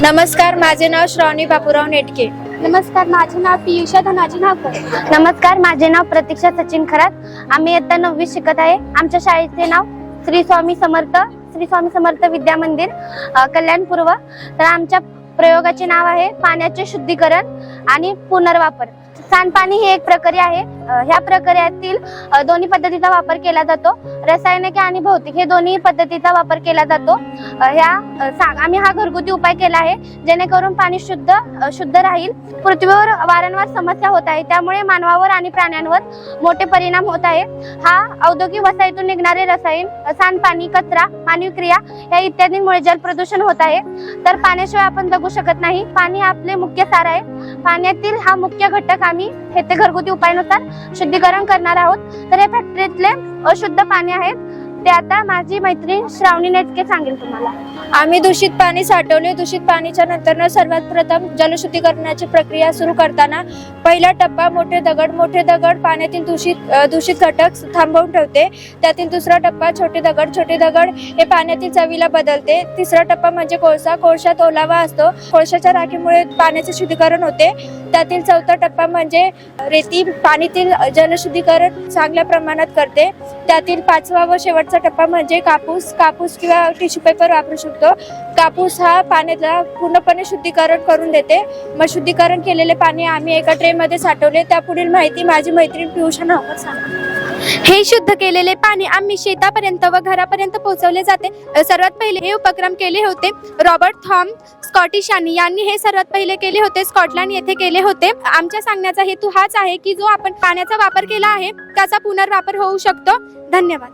नमस्कार, माझे नाव श्रावणी बापूराव नेटके. नमस्कार, माझे नाव पियुषा धनाजी नावकर. नमस्कार, माझे नाव प्रतीक्षा सचिन खरात. आम्ही इयत्ता 9वी शिकत आहे. आमच्या शाळेचे नाव श्री स्वामी समर्थ विद्या मंदिर कल्याणपूर्व. तर आमच्या प्रयोगाचे नाव आहे पाण्याचे शुद्धीकरण आणि पुनर्वापर. सांडपाणी ही एक प्रक्रिया आहे. ह्या प्रक्रियेतील दोन्ही पद्धतीचा वापर केला जातो. रासायनिक आणि भौतिक हे दोन्ही पद्धतीचा वापर केला जातो. आम्ही हा घरगुती उपाय केला आहे जेणेकरून पाणी शुद्ध राहील. पृथ्वीवर वारंवार समस्या होत आहे, त्यामुळे मानवावर आणि प्राण्यांवर मोठे परिणाम होत आहे. हा औद्योगिक वसाहतीतून निघणारे रसायन, सांडपाणी, कचरा, मानवी क्रिया या इत्यादींमुळे जल प्रदूषण होत आहे. तर पाण्याशिवाय आपण जगू शकत नाही. पाणी आपले मुख्य सार आहे. पाण्यातील हा मुख्य घटक आम्ही हे ते घरगुती उपायानुसार शुद्धीकरण करणार आहोत. तर हे फॅक्टरीतले अशुद्ध पाणी आहेत, ते आता माझी मैत्रीण श्रावणी नेटके सांगेल तुम्हाला. आम्ही दूषित पाणी साठवले. दूषित पाणीच्या नंतर सर्वात प्रथम जलशुद्धीकरणाची प्रक्रिया सुरू करताना पहिला टप्पा मोठे दगड पाण्यातील दूषित घटक थांबवून ठेवते. त्यातील दुसरा टप्पा छोटे दगड हे पाण्यातील चवीला बदलते. तिसरा टप्पा म्हणजे कोळशात ओलावा असतो, कोळशाच्या राखेमुळे पाण्याचे शुद्धीकरण होते. त्यातील चौथा टप्पा म्हणजे रेती पाण्यातील जलशुद्धीकरण चांगल्या प्रमाणात करते. त्यातील पाचवा व शेवटचा टप्पा म्हणजे कापूस किंवा टिश्यू पेपर वापरू शकतो. कापूस हा पाण्याला पूर्णपणे शुद्धीकरण करून देते. मग शुद्धीकरण केलेले पाणी आम्ही एका ट्रे मध्ये साठवले. त्या पुढील माहिती माझी मैत्रीण पियुषा नावकर सांगते. हे शुद्ध केलेले पाणी आम्ही शेतापर्यंत व घरापर्यंत पोहोचवले जाते. सर्वात पहिले हे उपक्रम केले होते रॉबर्ट थॉमस स्कॉटिश यांनी हे सर्वात पहिले केले होते. स्कॉटलंड येथे केले होते. आमच्या सांगण्याचा हेतू हाच आहे की जो आपण पाण्याचा वापर केला आहे त्याचा पुनर्वापर होऊ शकतो. धन्यवाद.